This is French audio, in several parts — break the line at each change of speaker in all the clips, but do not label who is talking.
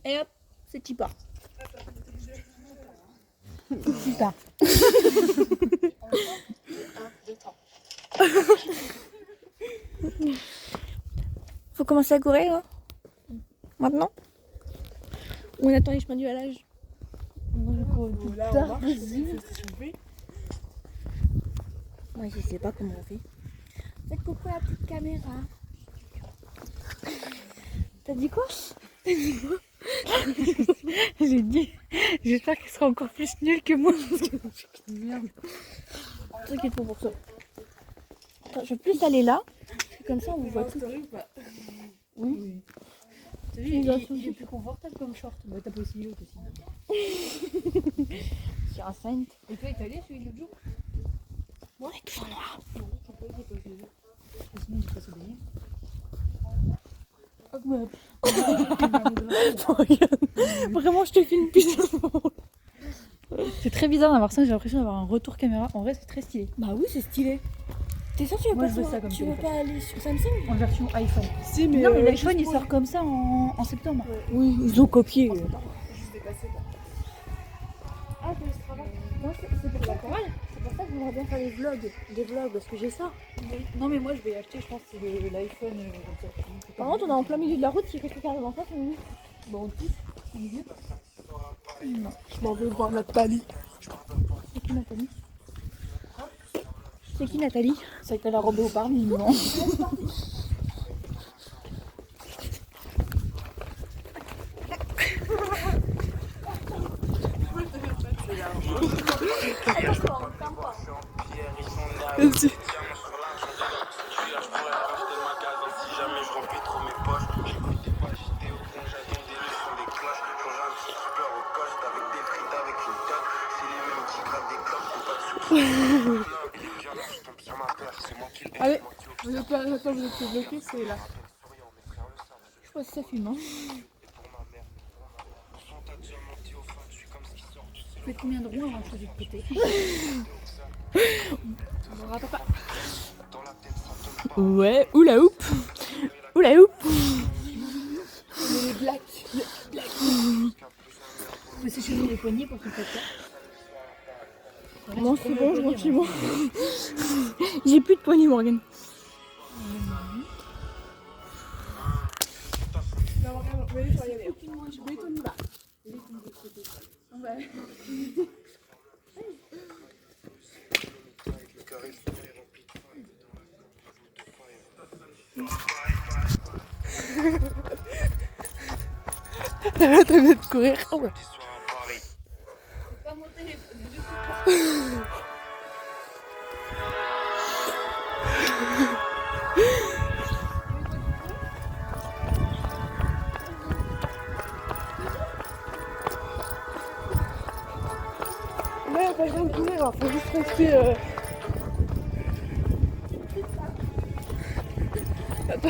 Et hop, c'est Tipa. Tipa. Faut commencer à courir là. Maintenant. Ou on attend les chemins du halage. Moi je cours plus tard. Moi je sais pas comment on fait. Faites coucou à la petite caméra. T'as dit quoi? J'ai dit, j'espère qu'il sera encore plus nul que moi parce que merde. T'inquiète pas pour ça. Attends, je vais plus aller là. Comme ça on vous voit tout. Oui.
T'as vu, il est plus confortable comme short. Bah t'as pas aussi l'autre aussi.
Sur un Saint.
Et toi, il t'a allé celui de l'autre jour?
Moi avec tout noir.
Non, je crois qu'il est pas aussi l'autre. Sinon, il passe au baigner.
Vraiment, je te filme plus. C'est très bizarre d'avoir ça, j'ai l'impression d'avoir un retour caméra. En vrai, c'est très stylé.
Bah oui, c'est stylé. T'es sûr tu veux
Moi,
pas
je veux ça comme
tu veux
téléphone.
pas aller sur Samsung?
En version iPhone.
Si,
Non, mais l'iPhone il sort comme ça en septembre.
Oui, ils ont copié.
Ah, que je travaille. Non, c'est pour la chorale. C'est pour ça que j'aimerais bien faire des vlogs parce que j'ai ça.
Non, mais moi, je vais acheter, je pense, c'est l'iPhone comme ça.
Par contre, on est en plein milieu de la route, si quelqu'un qui arrive en face, on est...
Bon, on pousse au milieu.
Non.
Je m'en veux voir Nathalie.
C'est qui Nathalie? C'est qui Nathalie?
Ça a été la robe au parmi, non?
Vas-y. Allez, vous êtes là, attends, vous êtes bloqué, c'est là.
Je crois que ça fume, hein.
Tu fais combien de roues avant de choisir de péter?
Ouais, oula oup. Oula oup.
Les blagues.
Tu peux sécher les poignets pour qu'il fasse ça.
Non, c'est bon, je rentre chez moi. J'ai plus de poignée, Morgane.
Non, vraiment, mais il faut y aller. Mais on y va. T'as envie de courir. Oh ouais. Ouais, on va rien de courir, faut juste rester. Attends.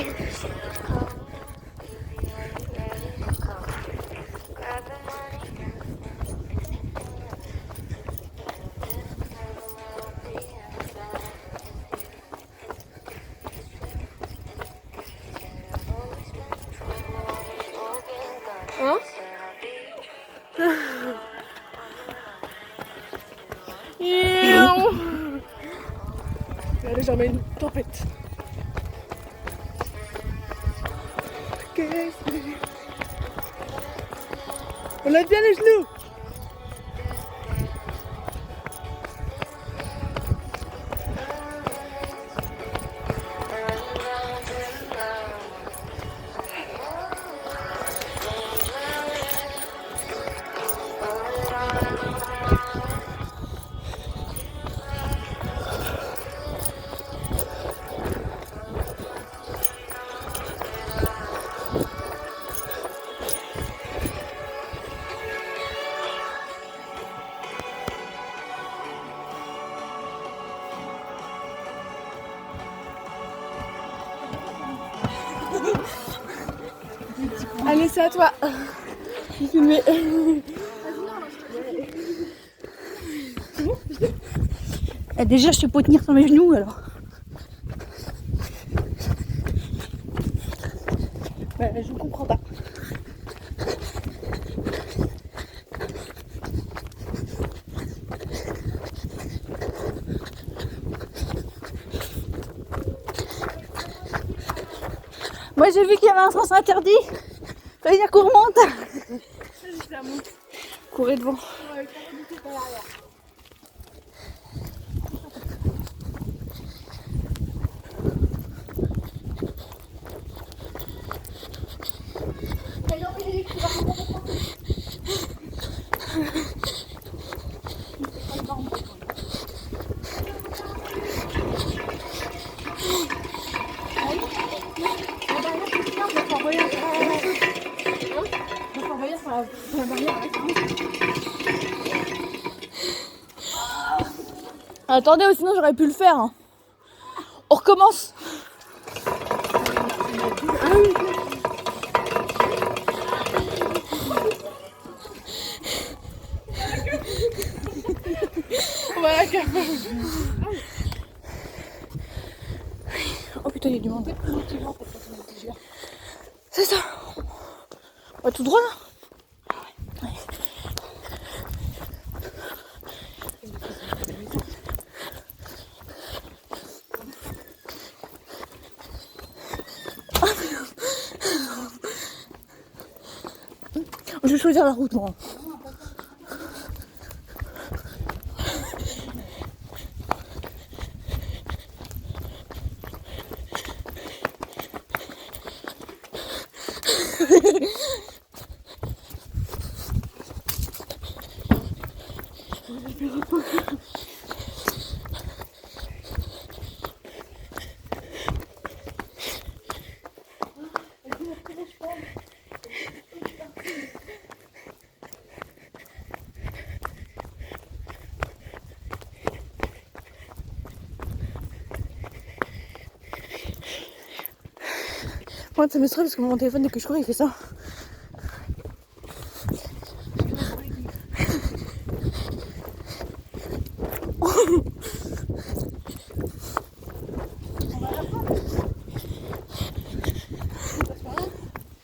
Hein? Allez, j'en mets une tempête. On lève bien les genoux. Allez, c'est à toi. Je vais filmer.
Déjà, je sais pas tenir sur mes genoux alors.
Ouais, je comprends pas.
Moi j'ai vu qu'il y avait un sens interdit. Fallait dire qu'on remonte. Courez devant. Attendez, sinon j'aurais pu le faire. Hein. On recommence.
Voilà, capable.
Oh putain, il y a du monde. C'est ça. On va tout droit là. Je vais choisir la route moi. Moi ça me stresse parce que mon téléphone dès que je cours il fait ça.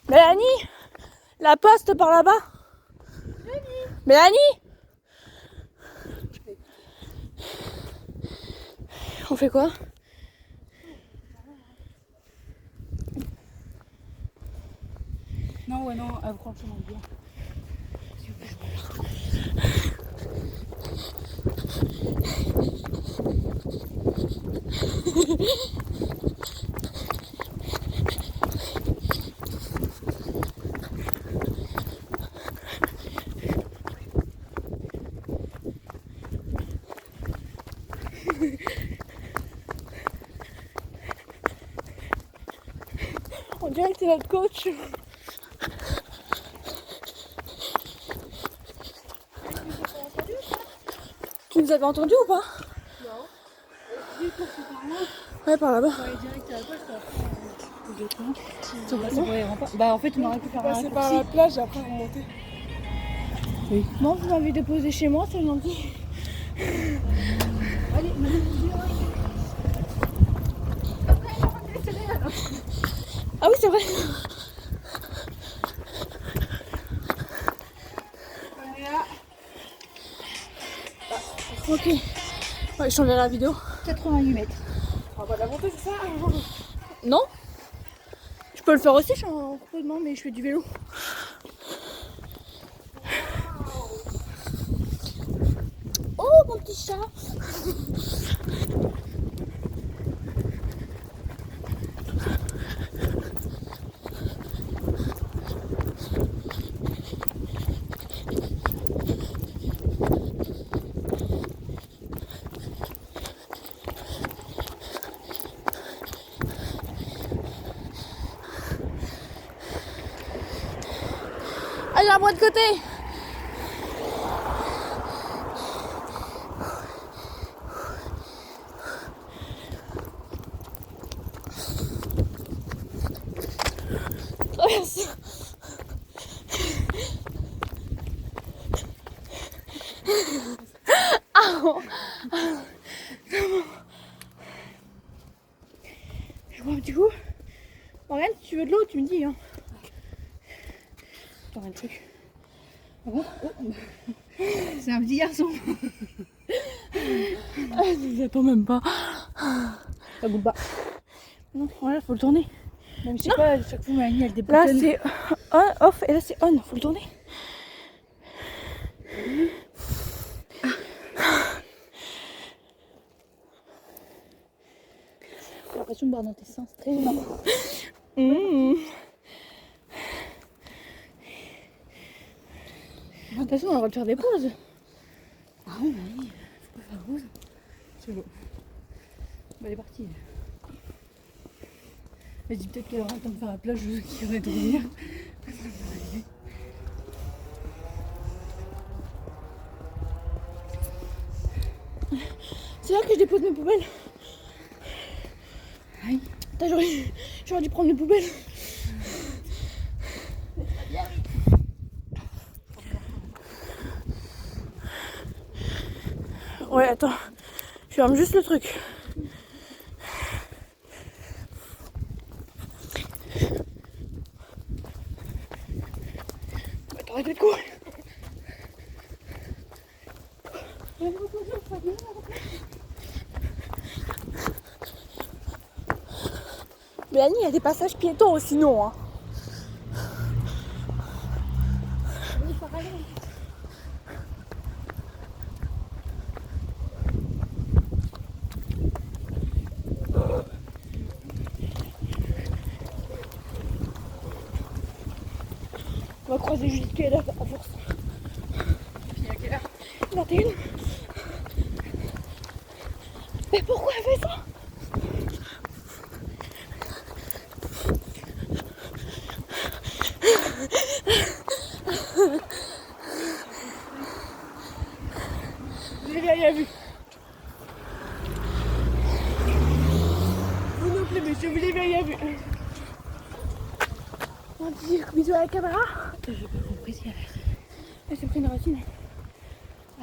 Mélanie, la poste par là-bas. Mélanie, on fait quoi?
Non, ouais, non, franchement, bien.
On dirait que c'est notre coach. Tu nous avais entendu ou pas?
Non.
Ouais, par là-bas.
Bah en fait on aurait pu faire un
Passer par
raccourci.
la plage et après remonter.
Non, vous m'avez déposé chez moi, c'est gentil.
Allez,
Ah oui, c'est vrai.
On est là.
Ok. Ouais, je t'enverrai la vidéo.
88 mètres.
On va la monter, c'est ça?
Non? Je peux le faire aussi, je suis en repos de main, mais je fais du vélo. Oh, mon petit chat! Allez, un bras de côté! Traverse. Ah, oh. Je bois un petit coup. Morgane, si tu veux de l'eau, tu me dis. Hein.
T'auras un truc. Ah bon? Oh. C'est un petit garçon.
J'attends même pas.
Ça goûte pas.
Non, voilà, faut le tourner.
Même je sais pas, chaque fois Mélanie elle
Là
déboutonne.
c'est on, off et là c'est on. Faut le tourner.
J'ai l'impression de boire dans tes seins, c'est très gênant.
De toute façon on a le droit de faire des pauses.
Ah oui, bah oui, faut pas faire rose. C'est bon. Bah elle est partie. Elle dit peut-être qu'elle aura le temps de faire la plage qui va dormir.
C'est là que je dépose mes poubelles.
Aïe.
Putain, j'aurais dû prendre mes poubelles. Ouais, attends. Je ferme juste le truc. Attends, arrêtez de courir. Mélanie, il y a des passages piétons aussi, non hein. On va croiser Judith qui est là à force.
Puis à quelle heure?
21. Mais pourquoi elle fait ça? J'ai rien vu. Vous non plus, monsieur, vous l'avez rien vu. On dit bisous à la caméra.
J'ai pas compris ce qu'il y avait.
Elle s'est pris une racine.
On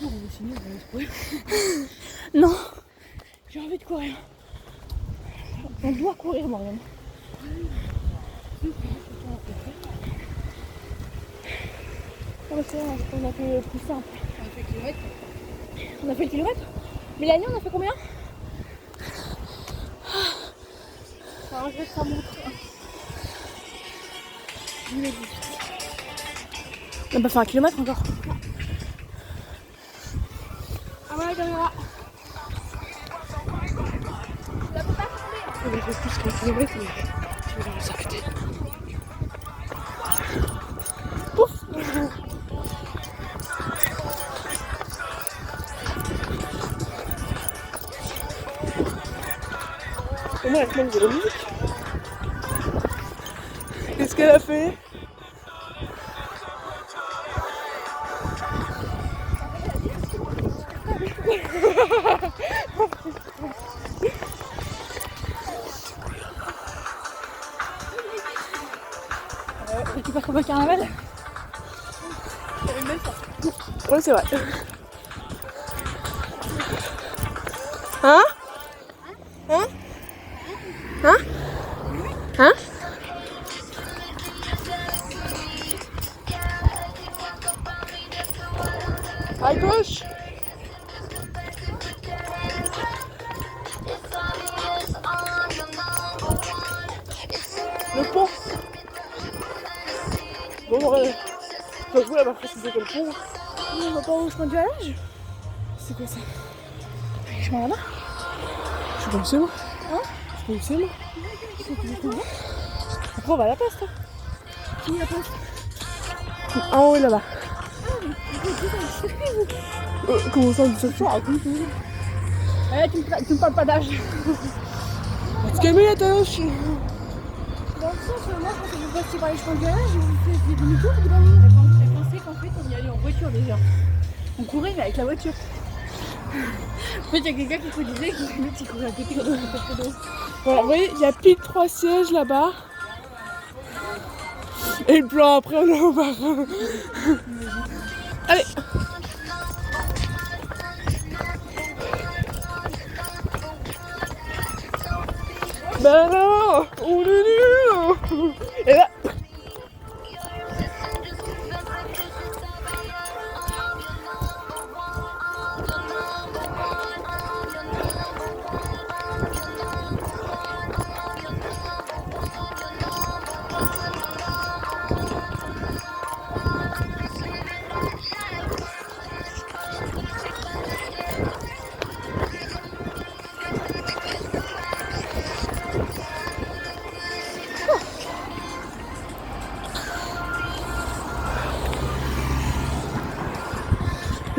va finir, on va se courir.
Non, j'ai envie de courir. On doit courir, Marianne. Ah bah c'est vrai, on a fait plus simple.
On a fait kilomètre.
On a fait le kilomètre. Mélanie, on a fait combien? Alors je vais ça montre. On n'a pas fait un kilomètre encore. Ah ouais, la caméra.
On a fait plus qu'un kilomètre, mais je vais s'arrêter.
Pouf.
Au moins, elle se manque de la musique. Qu'est-ce qu'elle a fait?
On récupère comme un carnaval.
Ouais, c'est vrai. Hein? Hein? Hein? Hein? À gauche. Le pont. Bon, j'avoue, elle m'a précisé que le pont.
On va pas où je conduis à l'âge.
C'est quoi ça?
Je m'en vais là.
Je sais pas où c'est moi.
Hein?
Je sais pas où c'est moi.
Après on va à la poste. Qui la poste?
En haut là-bas. Comment ça, on dit ça?
Tu me parles pas d'âge.
Tu calmes la tâche.
Dans le sens, moi quand je passe par les chemins de l'âge, je fais demi-tour au bout d'un moment.
J'ai pensé qu'en fait on y allait en voiture déjà. On courait mais avec la voiture. En fait il y a quelqu'un qui me disait qu'il courait à côté quand on était pas d'eau.
Voilà, vous voyez, il y a pile 3 sièges là-bas. Et le plan après, on est au bar. Allez. Ben non, on est nuls. Et là.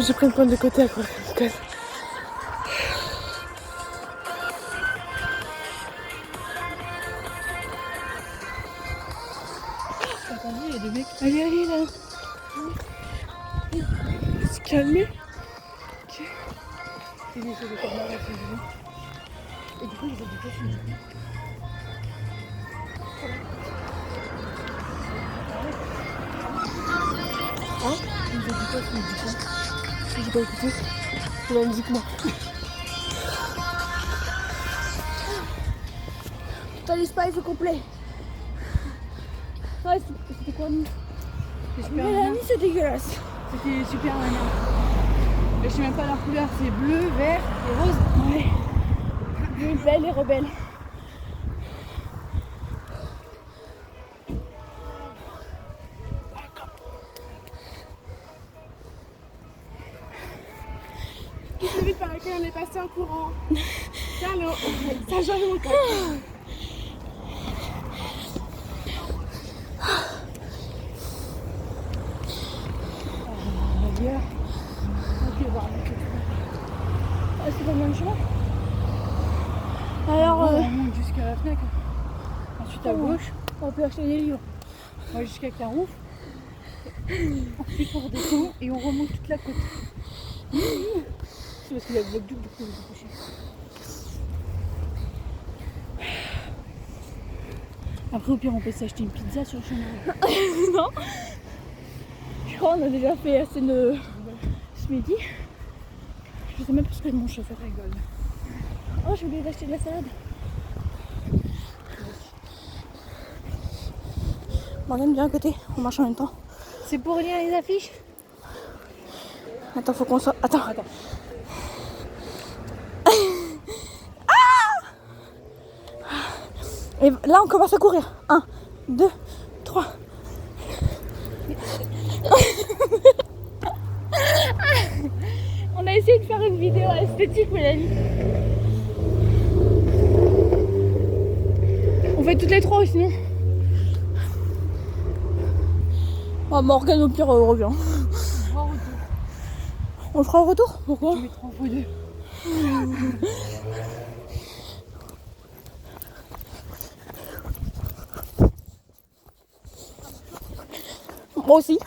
J'ai pris une pointe de côté à quoi.
Attendez, il y a des mecs.
Allez, allez là. Se calmer.
Et des choses de caméra, c'est joli. Et du coup, ils ont du cochon.
Hein?
Ils ont du cochon, du coup.
J'ai pas écouté. C'est la musique, moi.
T'as l'espace au complet. Ouais, c'était quoi nous?
C'est
Mais
super
la
bien.
nuit c'est dégueulasse.
C'était super bien. Mais je sais même pas leur couleur, c'est bleu, vert et rose.
Ouais. Une belle et rebelle.
Celui par lequel on est passé en courant. Tiens, l'eau. Ça j'arrive mon cœur.
Hier. Ok, bon,
Ah, c'est pas le même chemin. Alors,
on monte jusqu'à la fenêtre. Ensuite à gauche,
on peut acheter des livres.
on va jusqu'à Carouf. Ensuite on redescend et on remonte toute la côte. C'est parce qu'il y a le bloc du coup on est couché. Après au pire on peut s'acheter une pizza sur le chemin.
Non. Je crois qu'on a déjà fait assez de ce midi. Je sais même pas ce que mon chauffeur rigole. Oh, j'ai oublié d'acheter de la salade. Morgane, viens à côté, on marche en même temps.
C'est pour lire les affiches.
Attends, faut qu'on soit. Attends.
Attends.
Et là, on commence à courir. 1, 2, 3. On a essayé de faire une vidéo esthétique, Mélanie. On fait toutes les trois ou sinon. Oh, Morgane, au pire, revient. On le fera au retour? Pourquoi?
Je vais 3 fois 2.
Moi aussi.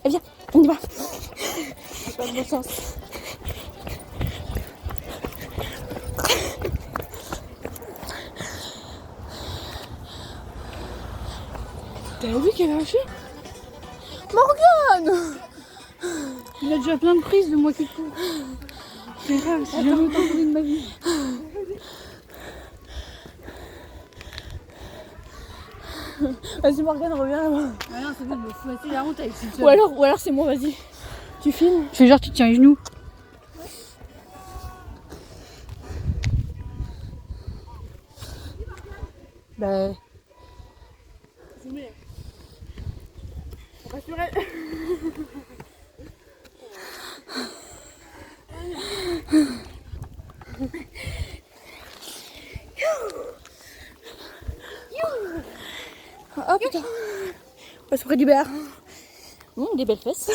Eh viens, on y va. C'est pas le bon sens.
T'as vu qu'elle a lâché?
Morgane!
Il a déjà plein de prises de moi qui cours. C'est grave, c'est jamais autant couru de ma vie.
Vas-y Morgane, reviens là-bas.
Ah non, c'est bon, il faut passer la honte avec cette
Ou alors c'est moi, vas-y. Tu filmes?
fais genre tu tiens les genoux.
Bah.
Rassurez.
Oh putain. On passe près du BR. Des belles fesses.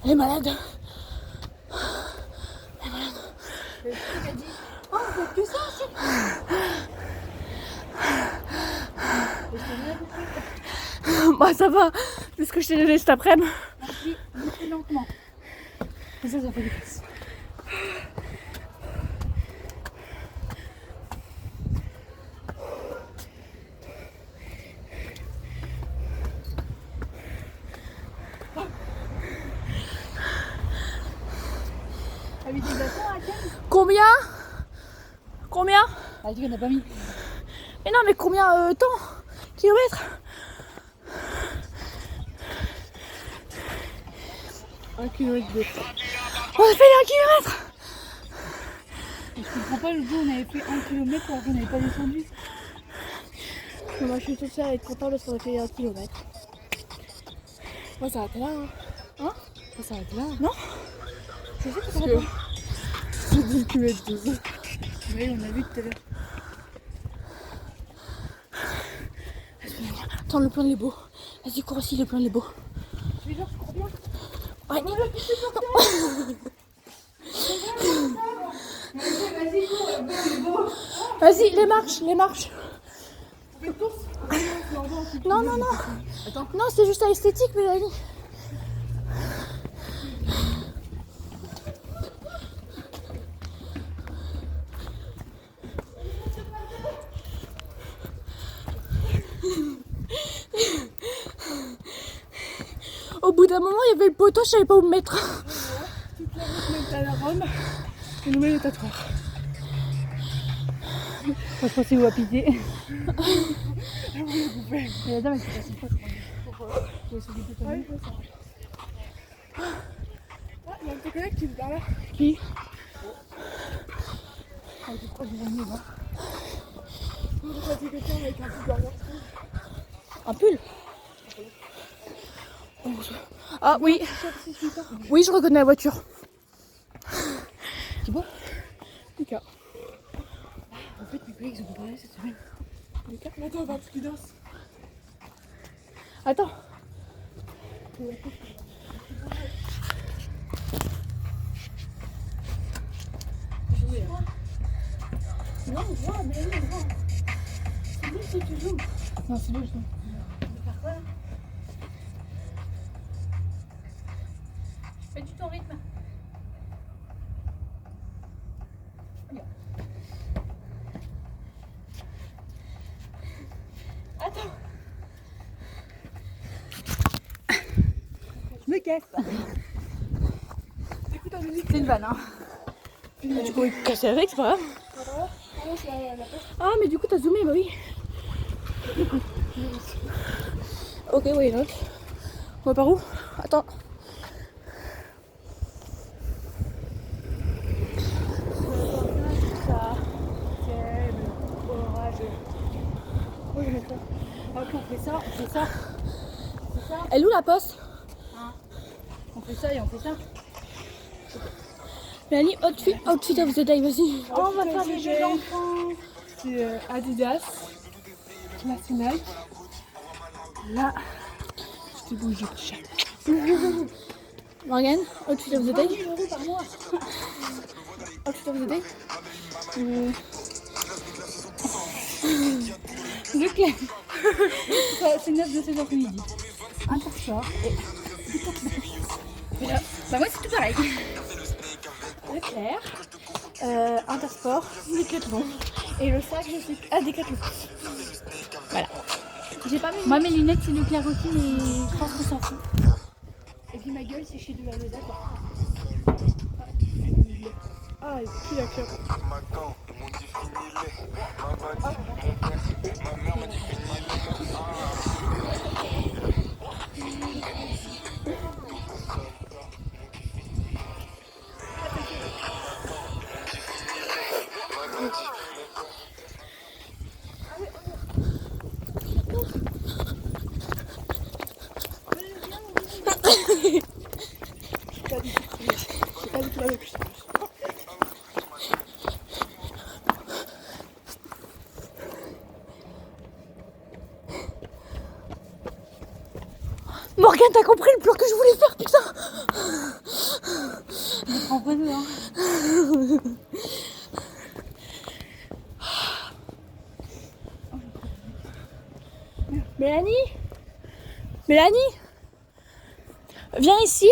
Elle est malade. Elle est malade.
Oh, c'est que ça aussi.
Bah ça va, vu ce que je t'ai donné cet après-midi.
Très lentement. Et ça fait des fesses.
Combien? Combien?
Ah, tu n'as pas mis.
Mais non, mais combien temps? Kilomètres?
1 km 2.
On a fait les 1 km.
Je comprends pas, le jour on avait fait 1 km alors qu'on n'avait pas descendu.
Moi je suis toute seule à être contente parce qu'on a fait 1 km.
Moi, ça s'arrête là. Hein.
Hein?
Ça s'arrête là.
Non? Je sais que ça
Parce
va
que c'est 10 km 12.
Oui, on a vu tout à l'heure.
Attends, le plan il est beau. Vas-y, cours aussi, le plan il est beau.
Je vais dire, tu crois bien?
Ouais.
Vas-y, cours,
Vas-y, les marches, les marches.
on fait course.
Non, non, non.
Attends.
Non, c'est juste à l'esthétique, Mélanie. Au bout d'un moment, il y avait le poteau, je savais pas où me mettre.
Toute la route mène à Rome. Et nous mène au tatouage.
Moi je pensais où à piquer.
Et
la dame elle s'est passée quoi je crois.
Ouais, je sais. Ah, il y a un petit collègue qui est par là.
Qui?
Ah, je crois que j'ai mis là.
On va passer quelqu'un avec un petit derrière.
Un pull? Ah oui. Oui, je reconnais la voiture.
Tu vois?
Lucas.
En fait mes collègues ils ont parlé cette semaine.
Lucas, attends, on va plus danse.
Attends. Non, vois, mais oui, vois. C'est lui si tu joues.
Non c'est lui je vois. Fais du ton rythme.
Attends.
Je me casse.
Écoute, en musique.
C'est une vanne hein.
Du coup, il casse avec, c'est pas grave.
Ah non, c'est la poste.
Ah, mais du coup, t'as zoomé, bah oui. Ok, oui, note. On va par où? Attends.
Ça. Ciel, orageux.
Oui, je vais faire.
Ok on fait ça, on fait ça.
Elle est où la poste?
On fait ça et on fait ça.
Mélanie, outfit of the day, vas-y.
Oh, on va faire des jeux d'enfants.
C'est Adidas. Là, c'est Nike. Là, je t'ai bougé, petit chat.
Morgane, outfit of the day.
10 € par mois.
Outfit of the day.
Leclerc. C'est 9 de cet après-midi. Intersport. Et là, bah moi c'est tout pareil.
Leclerc. Intersport. Decathlon. Et le sac, je sais. Ah, Decathlon. Voilà. J'ai pas mis.
Moi mes lunettes c'est Leclerc aussi mais je pense qu'on s'en fout.
Et puis ma gueule, c'est chez Duvaleza, quoi.
Ah, et puis la clope. J'ai pas du tout la même chose.
Morgane, t'as compris le plan que je voulais faire, putain!
Je prends pas deux hein.
Mélanie? Mélanie? Viens ici.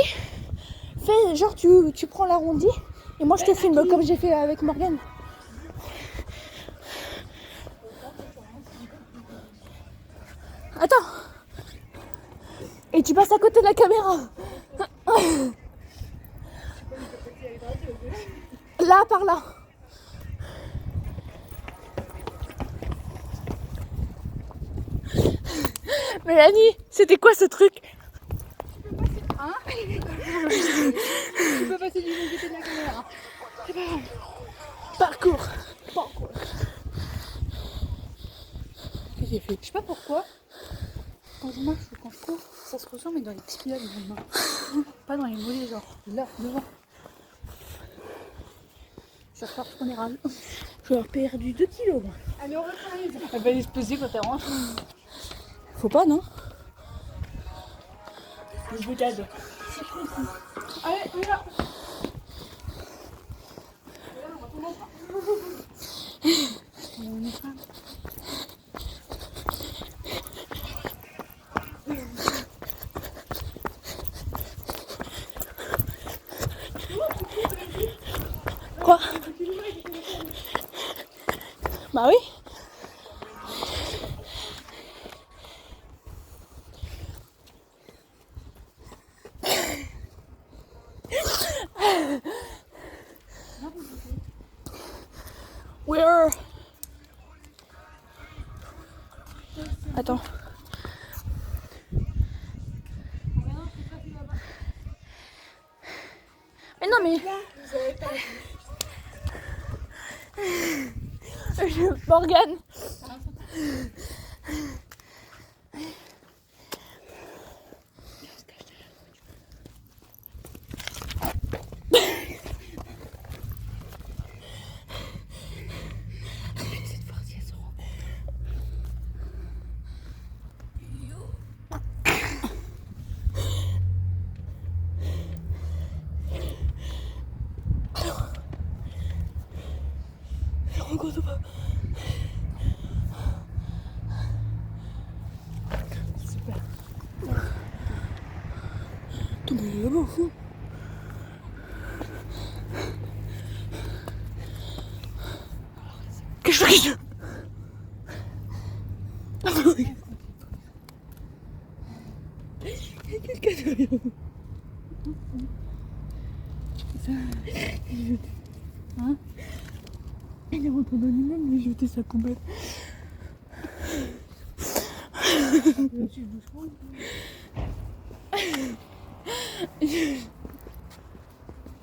Fais genre tu prends l'arrondi et moi je te filme comme j'ai fait avec Morgane. Attends. Et tu passes à côté de la caméra. Là, par là. Mélanie, c'était quoi ce truc?
Tu peux passer du bon côté de la caméra.
C'est pas grave. Parcours. Qu'est-ce que j'ai fait?
Je sais pas pourquoi, quand je marche ou quand je cours, ça se ressent mais dans les petits pieds de mes mains. Pas dans les mollets, genre là, devant. Je vais refaire ce qu'on est râle.
Je vais avoir perdu 2 kilos. Moi.
Allez, on reprise.
Elle va exploser quand elle rentre.
Faut pas, non?
Je vous t'aide.
Allez, on y va.
Quoi? Bah oui. Where? Attends. Mais non mais... Morgane. Qu'est-ce que je... Quelqu'un derrière nous.
Hein?
Il est rentré dans l'immeuble, il a jeté sa poubelle.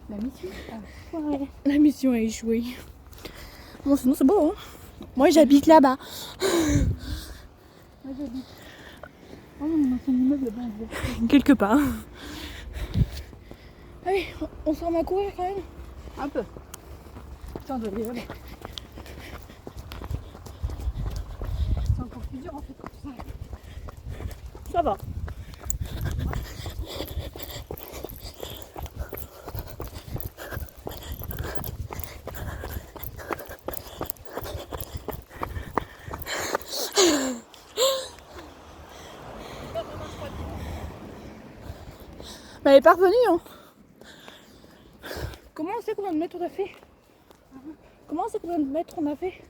La mission.
Ouais. La mission a échoué. Bon, sinon c'est beau, hein. Moi j'habite là-bas.
Moi j'habite. Oh mon ancien immeuble là-bas.
Quelque part. Allez, on s'en va courir quand même.
Un peu. Putain, on doit aller là-bas. C'est encore plus dur en fait quand tu s'arrêtes.
Ça va. Mais elle est pas revenue, hein. Comment on sait combien de mètres on a fait? Comment on sait combien de mètres on a fait?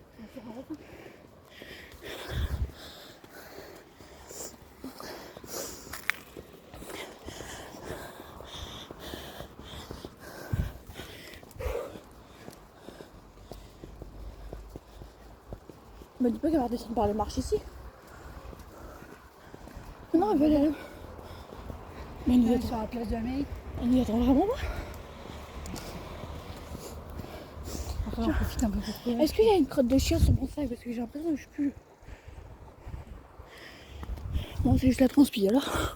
Me dis pas qu'elle va redescendre par les marches ici. Mais non, elle veut aller là. Mais elle nous attend.
Sur la place de la mairie.
Elle nous attend vraiment pas.
Enfin, on profite un peu pour courir.
Est-ce qu'il y a une crotte de chien sur mon sac? Parce que j'ai l'impression que je suis plus. Bon, c'est juste la transpi alors.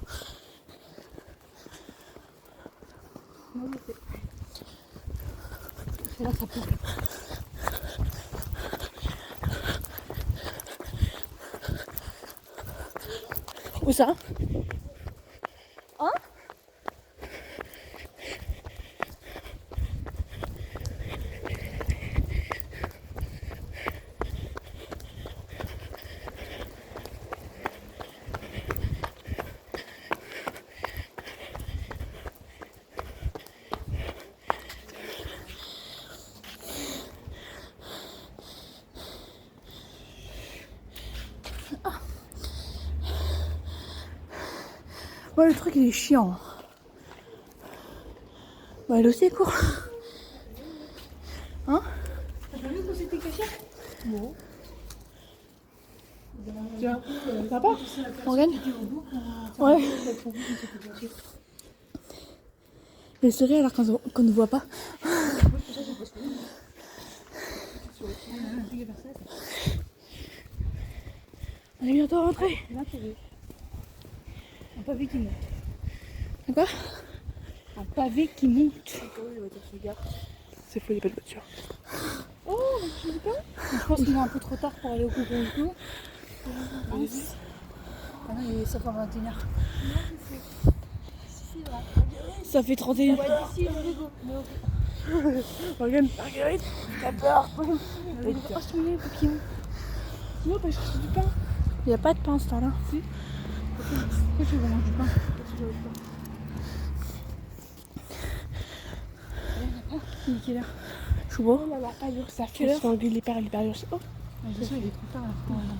C'est là ça pleut.
Où ça? Hein? Ouais, le truc il est chiant. Bah, elle aussi court. Hein?
T'as vu qu'on s'était caché?
Non.
Tiens,
Ça va? Morgane? Ouais. Elle sourit alors qu'on ne voit pas. On est bientôt rentré.
Là, t'as vu. Un pavé qui monte.
D'accord.
Un pavé qui monte.
C'est faux, il n'y a pas de voiture.
Je pense qu'il est un peu trop tard pour aller au Cocorico. Ah non, ça fait 21h.
Ça fait 31.
Marguerite, t'as peur.
Oh, c'est mignon, papillon.
Sinon, t'as cherché du pain.
Il n'y a pas de pain ce temps-là.
Pourquoi tu veux manger du pain? Il est quelle heure?
Je suis beau.
Oh là là, pas dur, ça
Quelle
fait.
heure
Je vais engueuler par l'hyper dur. Oh,
De toute façon, il est trop tard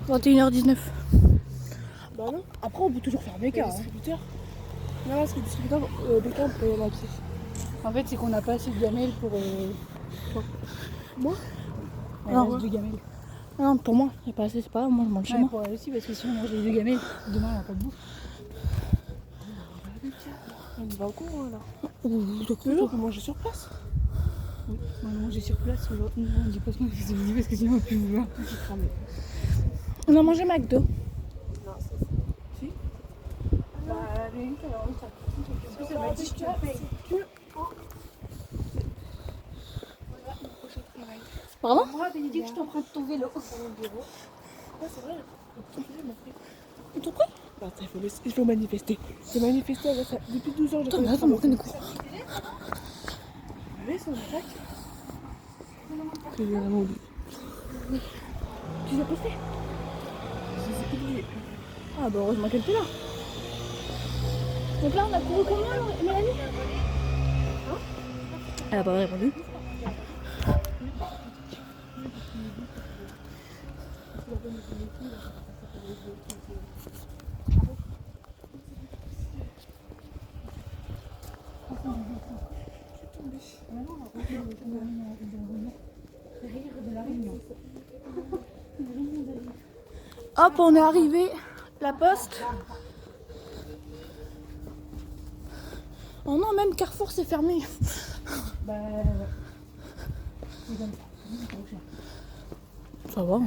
là.
21h19.
bah non.
Après, on peut toujours faire
Le
Becca.
distributeur. Non, parce que le distributeur, Becca, on peut y aller à pied.
En fait, c'est qu'on n'a pas assez de gamelles pour.
Moi
Il
Non.
reste 2 gamelles.
Non, pour moi, il n'y a pas assez, c'est pas grave, moi je mange chez
Ouais,
moi.
pour elle aussi, parce que si on mange les 2 gamelles, demain, on n'a pas de bouffe.
On y va au courant là.
Ouh,
On peut manger sur place.
Oui, on va manger sur place. Non, on dit pas ce qu'on dit parce que sinon, on va plus vouloir.
On a mangé McDo.
Non, ça c'est. Si.
Bah, les lits, alors, oui, ça. Parce que ça m'a dit, je te paye.
Pardon?
Moi, Bénédicte, je t'emprunte ton vélo.
Ouais, c'est vrai.
Ils t'ont pris?
Bah, il faut manifester. J'ai manifesté avec ça. Depuis 12 ans, j'ai
Attends, attends, on des cours.
Oui, c'est un sac. C'est vraiment dit. Tu l'as posté? C'est oublié.
Ah bah heureusement qu'elle était là. Donc là on a couru combien Mélanie? Elle a pas répondu. Hop, on est arrivé. La poste. Oh non, même Carrefour c'est fermé.
Bah, ouais.
Ça va.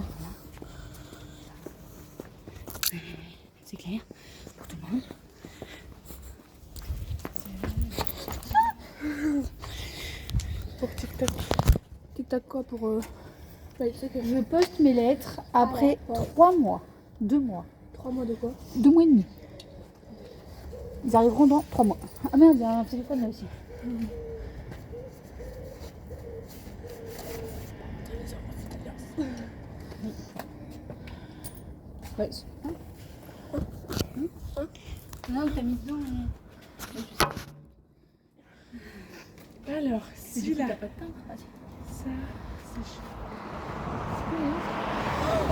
C'est clair pour tout le monde.
Pour TikTok.
TikTok quoi pour...
Je poste mes lettres après 3 mois. 2 mois.
3 mois de quoi?
2 mois et demi. Ils arriveront dans 3 mois. Ah merde, il y a un téléphone là aussi. Ouais. Non, t'as mis dedans.
Alors,
Du coup,
celui-là.
t'as pas de pain.
Ça, c'est chaud.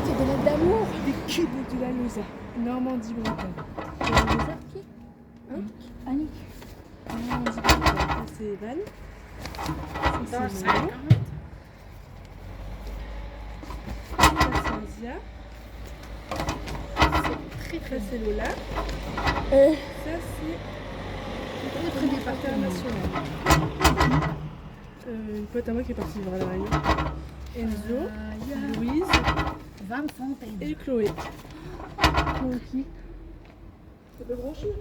C'est des lettres d'amour.
Des cubes de la Losa. Normandie Bretagne.
Annick.
Ça, c'est Evan. Ça, c'est Manon. Ça, c'est Asia. Ça, c'est Lola. Ça, c'est
Autre départ.
international. Une pote à moi qui est partie vivre à La Réunion. Enzo, Louise
Van Fontaine.
et Chloé.
qui
C'est pas grand chose.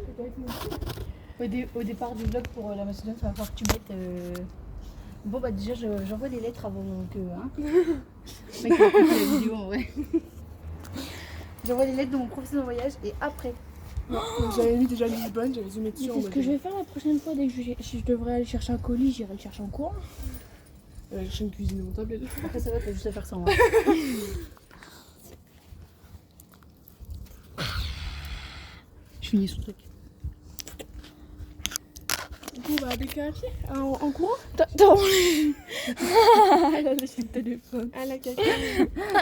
au départ du vlog pour la Macédoine, ça va falloir que tu mettes. Bon, bah, déjà, j'envoie des lettres avant que. Hein. Le mec, il a écouté la vidéo en vrai. J'envoie des lettres de mon professeur de voyage et après.
J'avais mis déjà Lisbonne, j'avais zoomé dessus en
C'est ce
mode.
que je vais faire la prochaine fois. Dès que si je devrais aller chercher un colis, j'irai le chercher en courant.
J'ai une cuisine de mon tablette.
Après, ça va, t'as juste à faire ça en vrai. Je finis son truc.
Du coup, on va avec un pied en courant
Attends. Elle a laissé le téléphone.
à la caca.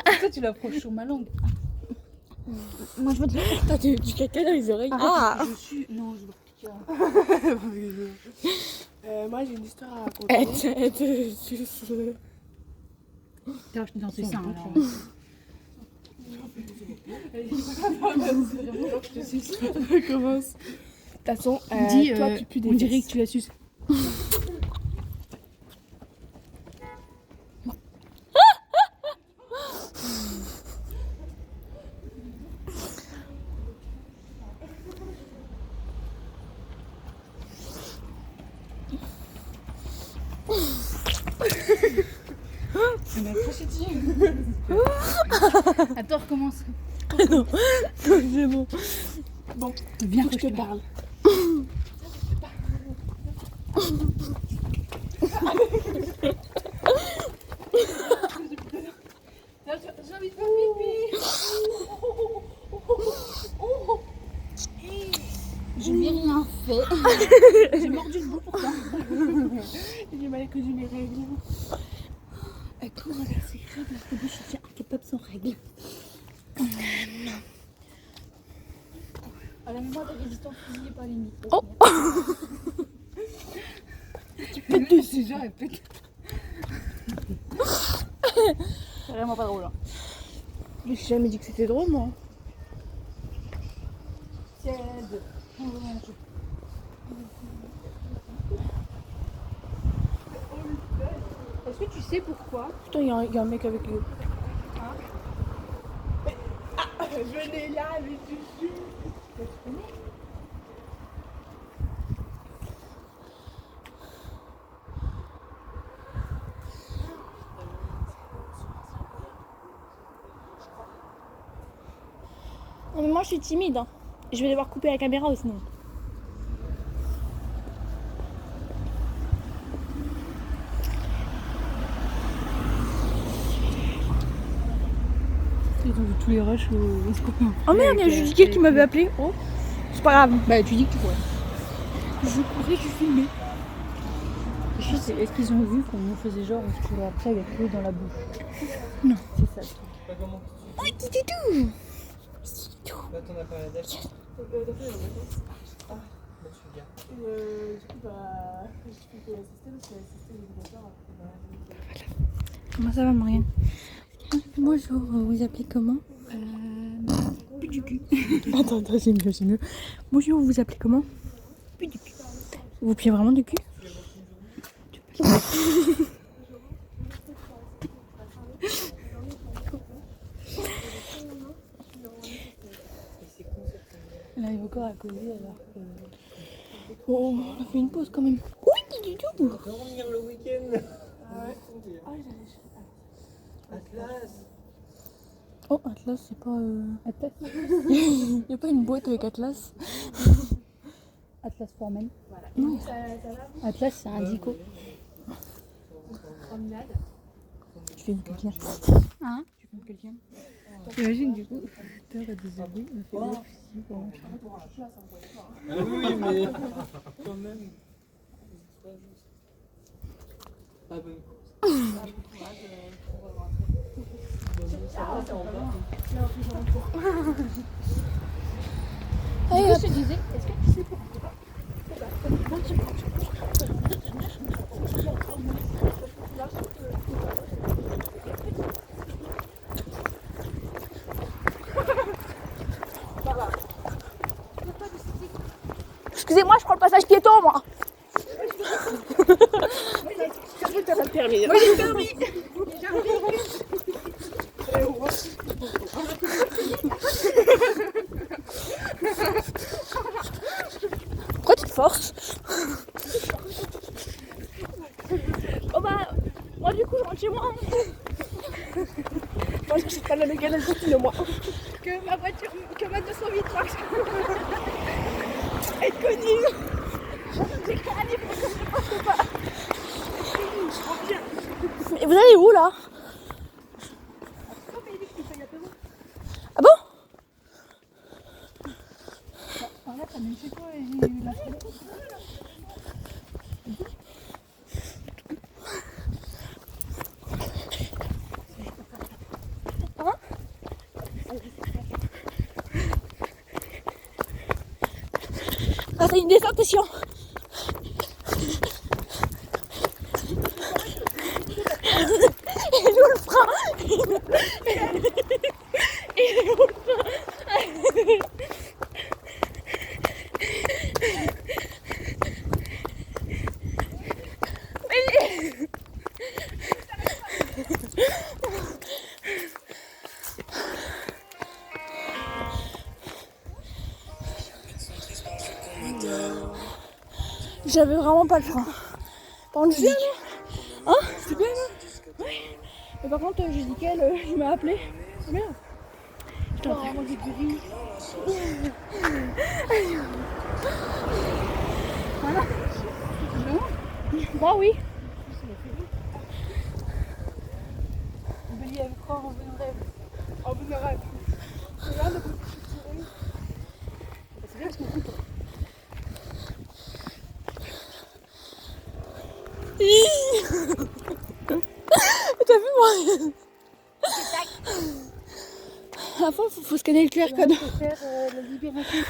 Pourquoi tu l'approches sur ma langue? Moi, je veux te le
T'as du caca dans les oreilles. Ah.
Je suis. Non, je veux piquer.
Moi, j'ai une histoire à raconter.
T'as acheté dans tes seins alors.
On commence. De toute façon,
Dis,
toi, tu pues des
on dirait
fesses.
que tu la suces. Attends, recommence.
Non, c'est bon.
Bon, viens que je te parle. J'ai envie de faire pipi. Je n'ai rien fait. J'ai mordu le bout pourtant.
J'ai mal que j'ai mes règles.
Comment on a ses règles alors que moi je suis incapable sans règles. À la mémoire des résistants fusillés par l'ennemi.
Oh.
Pète dessus, j'aurais pété.
C'est vraiment pas drôle. Hein.
Mais j'ai jamais dit que c'était drôle, moi.
Tiède. Est-ce que tu sais pourquoi?
Putain, il y a un mec avec lui.
Venez là, les tutus.
Non, mais moi, je suis timide. Hein. Je vais devoir couper la caméra sinon.
Ils ont vu tous les rushs au scorpion.
Oh merde, il y a Judiquet qui m'avait appelé. Oh, c'est pas grave.
Bah tu dis que tu pourrais.
Je courais, je filmais.
Je sais, est-ce qu'ils ont vu qu'on nous faisait genre on se courait après avec l'eau dans la bouche?
Non.
C'est ça.
Oh, qui t'es tout.
Là, t'en as parlé à Dave. Ah, bah tu regardes.
Du coup, bah, je fais que l'assister parce que l'assister l'éducateur après.
Comment ça va, Marianne? Bonjour, vous appelez comment?
Plus du cul.
Attends, c'est mieux, c'est mieux. Bonjour, vous vous appelez comment?
Plus du cul.
Vous pliez vraiment du cul?
Elle arrive encore à causer alors que...
Oh, on a fait une pause quand même. Oui, du tout.
Comment venir le week-end?
Ah ouais.
Atlas.
Oh, Atlas, c'est pas...
Atlas.
Il y a pas une boîte avec Atlas?
Atlas Foreman.
Non.
Atlas c'est un dico.
Promenade.
Tu fais quelqu'un.
Hein?
Tu fais quelqu'un.
T'imagines du coup, peur à des abris, on fait des
Ah oui, mais quand même. Ah bonne course.
Allez,
Je te disais, est-ce que tu sais pourquoi?
excusez-moi, je prends le passage piéton, moi.
T'as pas le permis.
Moi, j'ai le permis. Pourquoi tu te forces? Oh bah, moi du coup, je rentre chez moi.
Moi, je sais pas la légalisation, moi.
Que ma voiture, que ma 208 marche.
Elle est connue.
J'ai qu'à aller pour que je ne passe pas. Mais vous allez où là? Ah bon?
Là, t'as même chez toi et j'ai eu la flemme.
Ah, c'est une désertation. Il est où le frein? Il est où le frein? J'avais vraiment pas le frein. Par contre, je... Hein? C'est bien là? Ouais. Et par contre, j'ai dit qu'elle, il m'a appelé. C'est bien. Je t'en prie.
manger du riz. Voilà.
Moi, oui.
Bélier avec quoi on veut un rêve.
Oh, vous arrête. Regarde le petit sourire.
C'est bien parce qu'on coupe.
T'as vu moi? À la fin, faut scanner le QR code.
On peut faire la libération.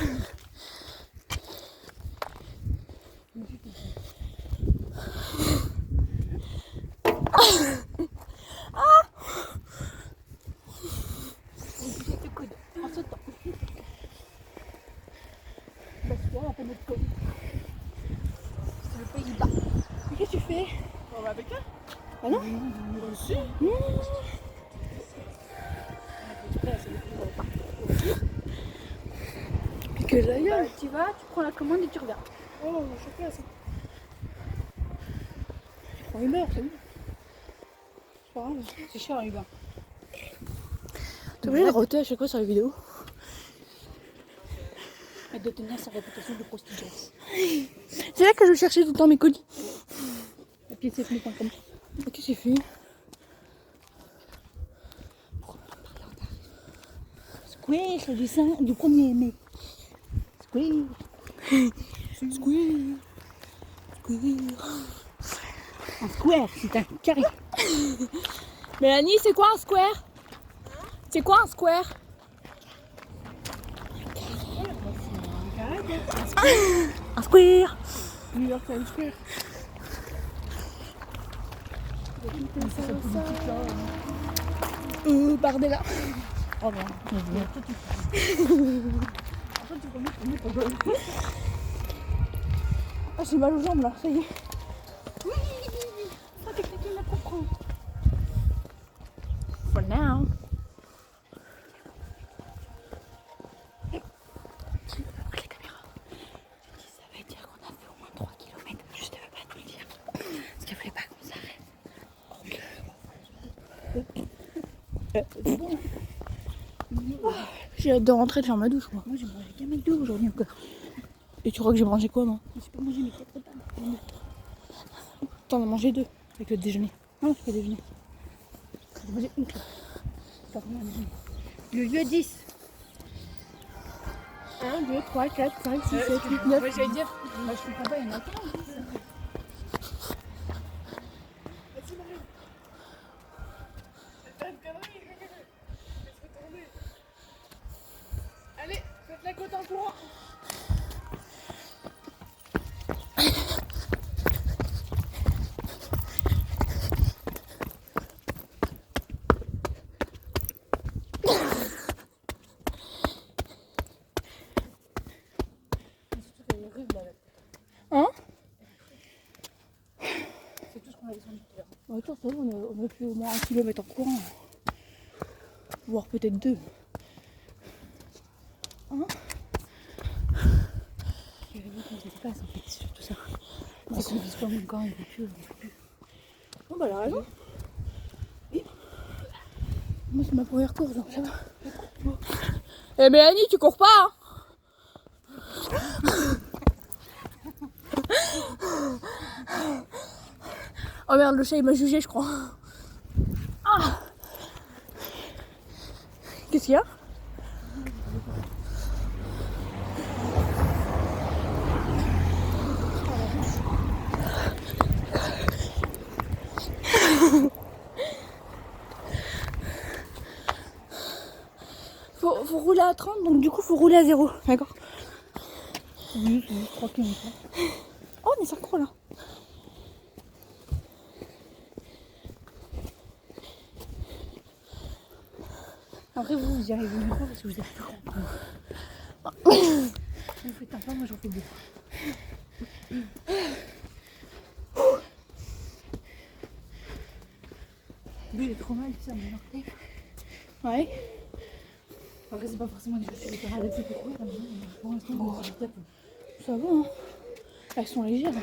Le code en sautant. Parce que là, on a pas notre code. C'est le Pays-Bas.
Qu'est-ce que tu fais?
On va avec elle?
Ah non?
Si.
Que j'aille.
Tu vas, tu prends la commande et tu regardes.
Oh, je suis là, ça.
Je prends une heure, c'est bon.
C'est pas grave, c'est cher, Uber.
T'es obligé de roter à chaque fois sur les vidéos.
Et de tenir sa réputation de prostituée.
C'est là que je cherchais tout le temps mes colis.
Pied-c'est-plus.com.
Ok, c'est fait.
Squish, du 1er mai. Squish.
Squeeze.
Un square, c'est un carré.
Mélanie, c'est quoi un square? C'est quoi un square? Un square.
New York Times Square.
Bardella.
Oh bon.
Ah, j'ai mal aux jambes là, ça y est.
Ça, quelqu'un la comprend.
For now. Les caméras. Ça veut dire qu'on a fait au moins 3 km. Juste, elle veut pas te le dire. Parce qu'elle voulait pas qu'on s'arrête. J'ai hâte de rentrer de faire ma douche, moi.
Moi, j'ai mangé qu'un McDo aujourd'hui encore.
Et tu crois que j'ai mangé quoi, moi?
J'ai pas mangé mes 4 repas.
T'en as mangé 2 avec le déjeuner.
Non, j'ai pas déjeuné. J'ai mangé une clope. Pas vraiment déjeuner. Le lieu 10.
1, 2, 3, 4, 5, 6, 7, 8, 9.
Moi, j'allais dire.
Moi, je comprends pas, il y en a plein.
Vas-y, Marie. C'est pas une connerie. Laisse-moi tourner. Allez, faites la côte en courant.
Hein?
C'est tout ce qu'on a descendu tout à l'heure.
Attends, ça va, on a fait au moins 1 kilomètre en courant. Voire peut-être 2. Hein?
J'avais vu qu'on faisait pas, en fait, c'est surtout ça. C'est qu'on vise pas mon corps, il ne peut plus.
Oh bah elle a raison. Moi c'est ma première course donc ça va. Eh Mélanie, tu cours pas hein? Oh merde, le chat il m'a jugé je crois. Ah. Qu'est-ce qu'il y a? Faut rouler à 30 donc du coup faut rouler à 0. D'accord.
C'est juste 3 km.
Oh on est synchro là.
Après, vous y arrivez mieux pas parce que vous êtes plus grand. Vous faites un pas, moi j'en fais deux. Lui, il est trop mal, ça, mon orteil.
Ouais.
Après, c'est pas forcément des chaussures hyper adaptées pour courir, mais pour l'instant, on se tape.
Ça va hein. Elles sont légères.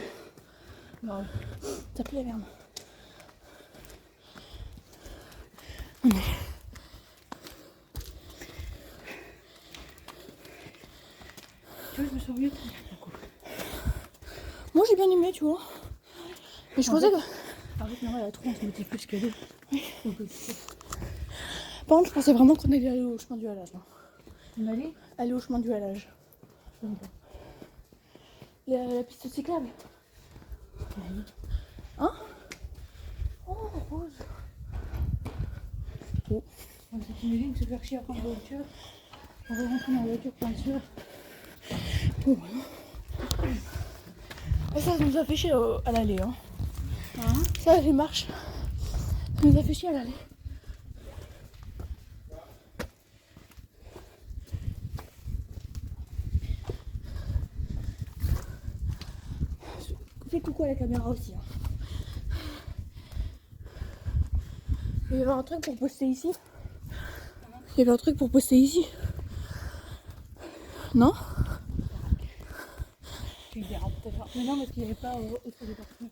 Non,
Ça plaît merde.
Tu vois, je me sens mieux.
Moi j'ai bien aimé, tu vois. Mais je pensais que.
En fait, non, la 3, on se mettait plus que 2.
Par contre, je pensais vraiment qu'on allait aller au chemin du halage.
On allait
Aller au chemin du halage. La piste cyclable. Hein? Oh, rose.
On s'est imagine de se faire chier à prendre la voiture. On va rentrer dans la voiture peinture.
Oh. Et ça nous a fait chier à l'aller. Hein. Ça, les marches. Ça nous a fait chier à l'aller. Fais coucou à la caméra aussi. Hein. Il y avait un truc pour poster ici. Il y avait un truc pour poster ici. Non?
Tu le verras peut-être. Mais non, parce qu'il n'y avait pas autre des parties.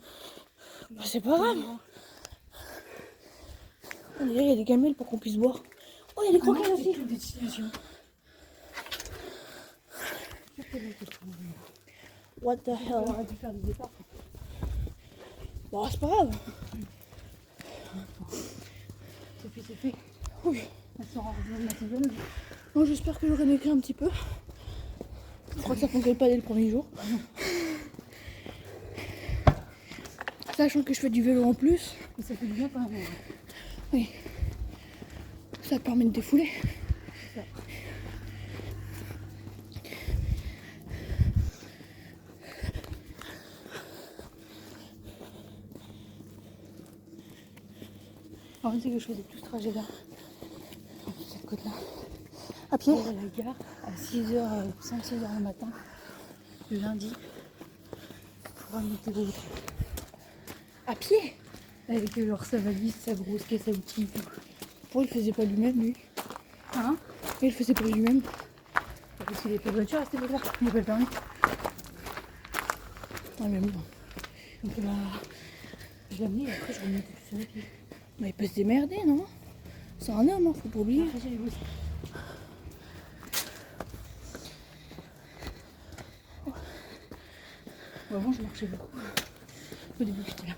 Bah, c'est pas grave. On dirait qu'il y a des gamelles pour qu'on puisse boire. Oh, il y a des croquettes aussi.
Des destinations.
What the hell?
On aurait dû faire des départs.
Bon, c'est pas grave.
C'est fait.
Oui.
Elles sont revenues assez jeunes.
Moi, j'espère que j'aurai maigri un petit peu. Je crois que ça fonctionne pas dès le premier jour. Sachant que je fais du vélo en plus.
Mais ça fait du bien quand même.
Oui. Ça permet de défouler.
En fait, c'est que je faisais tout ce trajet-là. Cette côte-là.
À pied?
À la gare, à 6h, 5-6h le matin, le lundi, pour amener tes roues.
À pied?
Avec leur sa valise, sa grosse caisse à outils.
Pourquoi il le faisait pas lui-même, lui?
Hein?
Il le faisait pas lui-même.
Parce qu'il n'avait pas de voiture à cette époque-là. Il n'a pas le permis.
Ah, mais bon.
Donc là, je l'ai amené et après je remontais tout sur les pieds.
Mais il peut se démerder, non? C'est un homme, hein, faut pas oublier.
Après, j'allais bosser. Avant, je marchais beaucoup. Au début, j'étais là.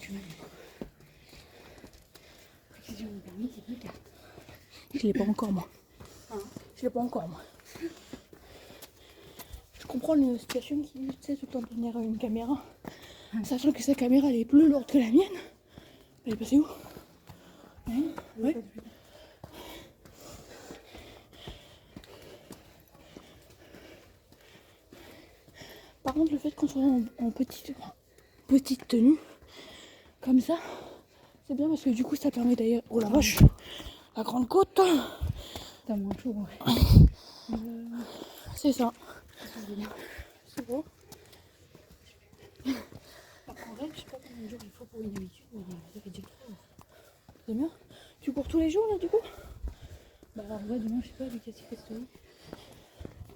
Tu m'as vu. Si j'ai mon permis, c'est plus tard.
Je l'ai pas encore, moi.
Hein?
Je l'ai pas encore, moi. Je comprends une situation qui, tu sais, tout le temps tenir une caméra. Sachant que sa caméra, elle est plus lourde que la mienne. Elle est passée où? Ouais. Par contre, le fait qu'on soit en petite tenue, comme ça, c'est bien parce que du coup, ça permet d'ailleurs... Oh la vache! La grande côte!
T'as moins chaud, ouais.
C'est ça. C'est bon.
En vrai, je sais pas combien de jours il faut pour une habitude, mais ça fait déjà 3 jours.
C'est bien. Tu cours tous les jours, là, du coup?
Bah, alors, ouais, demain, je sais pas, avec Cassie Festory.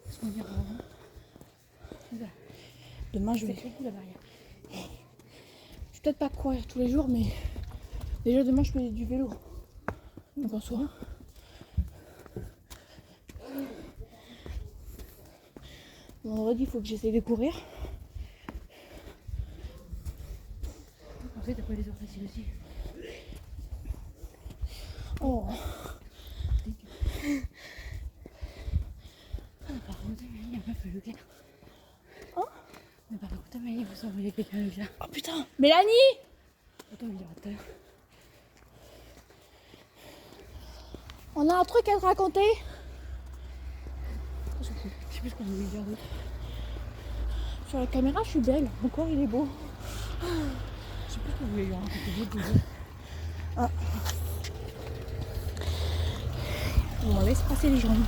Parce qu'on ira avant. Voilà.
Demain, je
C'est
vais...
très cool la barrière.
Je vais peut-être pas courir tous les jours, mais déjà demain je fais du vélo. Donc en soi. Vendredi, il faut que j'essaye de courir.
En fait, t'as pas les heures faciles aussi.
Oh,
Par contre, il y a meuf le Leclerc.
Hein?
Mais par contre, il faut s'envoyer quelqu'un le Leclerc.
oh putain, Mélanie!
Attends, il dira tout à l'heure.
On a un truc à te raconter.
Je sais plus ce qu'on voulait dire d'autre.
Sur la caméra, je suis belle. Mon corps, il est beau.
Je sais plus ce qu'on voulait lui raconter d'autre.
Ah. Bon, on laisse passer les jambes.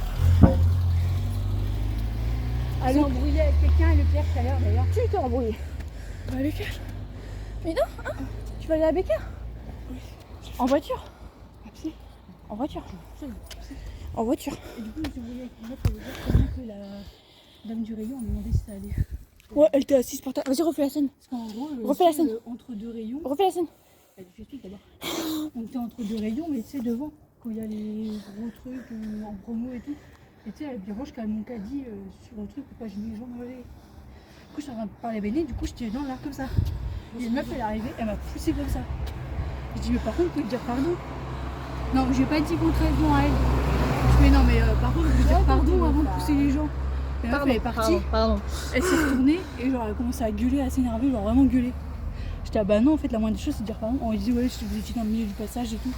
Elle s'est embrouillée avec quelqu'un et Leclerc tout à l'heure d'ailleurs.
Tu t'es embrouillé. Bah, Becca. Mais non, hein? Tu vas aller à Becca? Oui. En voiture?
À pied.
En voiture. En voiture.
Et du coup, je me suis embrouillée avec une meuf, elle veut dire comment que la dame du rayon m'a demandé si ça allait.
Ouais, elle était assise par terre. Vas-y, refais la scène.
Parce qu'en gros,
Refais la scène.
entre deux rayons,
Refais la scène.
Je t'explique d'abord. On était entre deux rayons, mais tu sais, devant, quand il y a les gros trucs en promo et tout. Et tu sais, elle range quand même mon caddie sur le truc pour pas gêner les gens dans l'allée. Du coup, je suis en train de parler à Béné, du coup, j'étais dans l'air comme ça. Et une meuf, elle est arrivée, elle m'a poussé comme ça. Je dis, mais par contre, vous pouvez dire pardon. Non, j'ai pas dit contrairement à elle. Je fais, non, mais par contre, je veux dire pardon avant de pousser les gens. Et la meuf, elle est partie.
Pardon.
Elle s'est retournée et genre elle a commencé à gueuler, à s'énerver, genre vraiment gueuler. J'étais ah bah non en fait la moindre des choses c'est de dire pardon. On lui dit ouais vous étiez dans le milieu du passage et tout.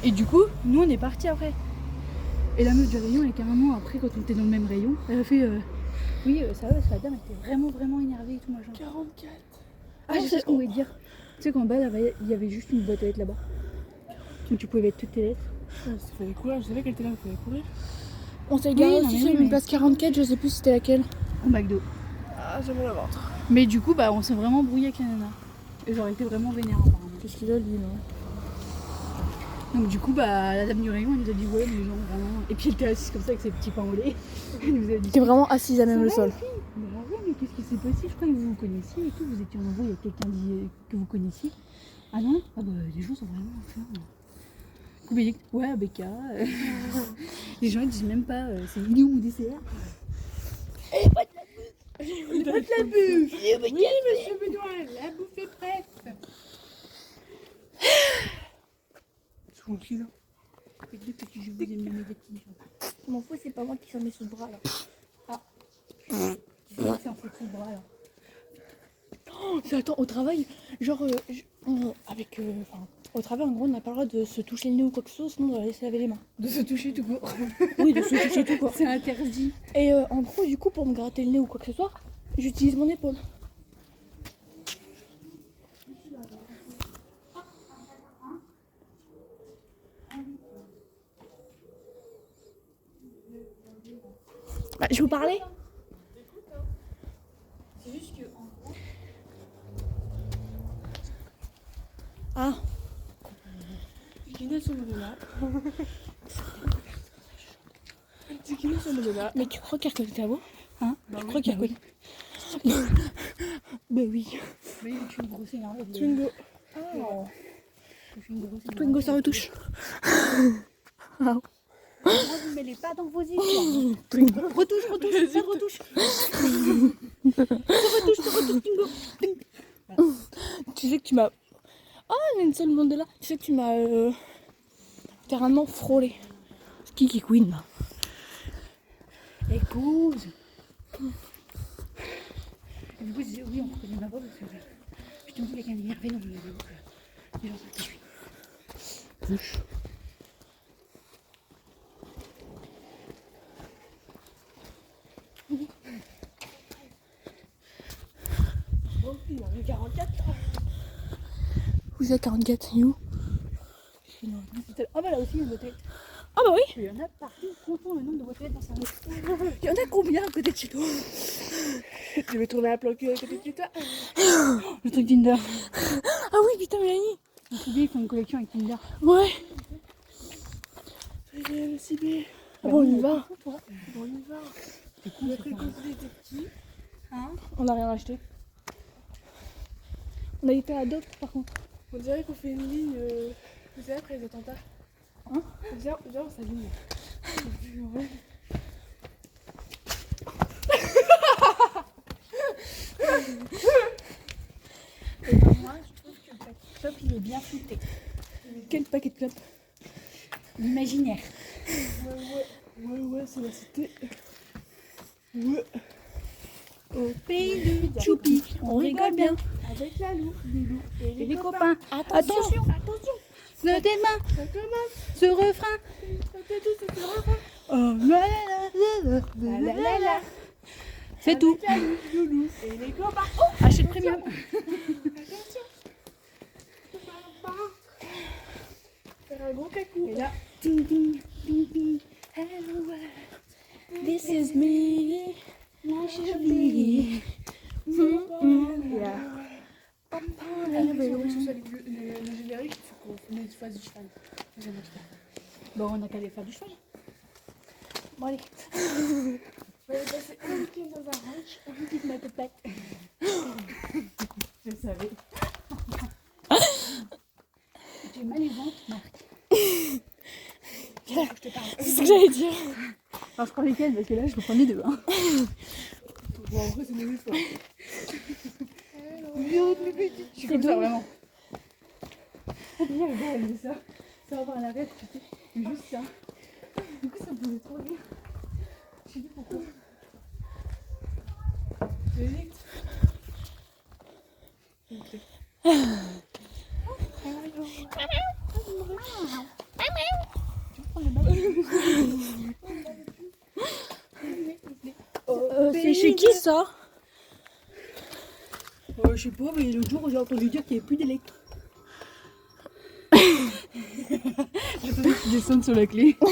Et du coup nous on est partis après. Et la meuf du rayon elle carrément après quand on était dans le même rayon, elle a fait oui ça va parce que la dame était vraiment énervée et tout machin.
44.
Ah je sais ce qu'on voulait dire. Tu sais qu'en bas là-bas il y avait juste une boîte à lettres là-bas. Où tu pouvais mettre toutes tes lettres.
Il fallait courir, je savais qu'elle était là, il fallait courir.
On s'est garé
non,
aussi
mais
sur
oui,
une
mais-
place 44, je sais plus c'était laquelle.
Au McDo.
Ah, j'aimerais la ventre.
Mais du coup bah on s'est vraiment brouillé avec la nana. Et j'aurais été vraiment vénère apparemment.
Qu'est-ce qu'il a lui non?
Donc du coup bah la dame du rayon elle nous a dit ouais mais les gens vraiment. Et puis elle était assise comme ça avec ses petits pains au lait. Elle nous a dit
T'es vraiment assise à même
Ça
le
va,
sol.
les filles Bah ouais mais qu'est-ce qui s'est passé? Je crois que vous vous connaissiez et tout, vous étiez en embrouille avec quelqu'un que vous connaissiez. Ah non? Ah bah les gens sont vraiment enfin. Du coup, bah, il dit, ouais Becca. Les gens ils disent même pas c'est il est où mon dessert?
Oui, monsieur Benoît, la bouffe est prête. C'est mon qui là?
Peut-être que je vous aime négatif.
Je m'en fous, c'est pas moi qui s'en met sous le bras là.
C'est un faux de bras là.
Oh, c'est attends, au travail, genre, au travail en gros on n'a pas le droit de se toucher le nez ou quoi que ce soit, sinon on doit laisser laver les mains.
De se toucher tout court.
Oui, de se toucher tout quoi.
C'est interdit.
Et en gros, du coup, pour me gratter le nez ou quoi que ce soit, j'utilise mon épaule. Bah, je vous parlais.
C'est juste que
Ah,
Kina Somolola. C'est Kina Somolola.
mais tu crois qu'elle reconnaît ta voix?
Hein?
Tu crois qu'elle reconnaît? Bah oui.
oui, je suis une grosse énervée.
Twingo.
Je suis une grosse énervée.
Twingo, ça retouche.
Moi, vous mêlez pas dans vos histoires. Retouche, ça retouche.
Tu sais que tu m'as... Oh, Nelson Mandela. Tu sais que tu m'as littéralement frôlé. Kiki Queen, là.
Écoute. Et du coup, je disais, oui, on reconnaît ma voix parce que je te dis quelqu'un d'énervé dans mon vidéo. Les gens savent qui je suis.
Bouche.
Oh, il y en a 44.
Vous êtes 44, c'est où?
Ah bah là aussi, il y a une boîte.
Ah bah oui.
Il y en a partout. Comptons le nombre de boîtes dans sa maison.
Il y en a combien à côté de chez toi?
Tu veux tourner un plan cul à côté de chez toi?
Le truc Tinder.
Ah oui, putain, Mélanie.
Je me suis dit, ils font une collection avec Tinder.
Ouais.
J'ai le CB.
Ah bon, on y va.
Bon, on y va.
C'est cool,
Notre
c'est
école était petit.
Hein?
On n'a rien acheté. On a été à Doc par contre.
On dirait qu'on fait une ligne. Vous savez, après les attentats.
Hein?
Viens, on s'aligne.
Et ben moi, je trouve que le paquet top, il est bien fouté.
Quel paquet de clopes?
L'imaginaire.
Ouais, c'est la cité. Ouais.
Au pays de Choupi, on rigole bien.
Avec la loup, les loups
Et les copains,
Attention.
Attention,
ne tes mains,
ça commence.
ce refrain.
Ça fait tout, ça fait refrain.
Oh là là là là là là. C'est tout.
Avec la loup, le loup et les copains.
Achète premium.
Attention. Faire un gros cacou.
Et là,
Ding ding ding ding. Hello world. This is me. Naturally.
Yeah. Que ce soit le générique, il faut qu'on fasse du cheval. J'aime bien.
bon, on a qu'à aller faire du cheval.
Bon allez.
On va aller passer un week-end dans un ranch.
Petite ma tête. Je savais. j'ai mal les ventres, Marc.
C'est ce que j'allais dire.
Alors je prends lesquels parce que là je prends les deux. Hein.
Bon, en vrai, c'est une histoire.
Je suis comme ça vraiment. Hier, le gars, elle faisait ça. Ça va avoir un arrêt, tu sais. Mais juste ça. Du coup, ça me faisait trop rire. Je sais plus pourquoi.
C'est chez qui ça?
Je sais pas, mais l'autre jour, j'ai entendu dire qu'il n'y avait plus d'électro.
J'attendais que tu descendes sur la clé.
Ah.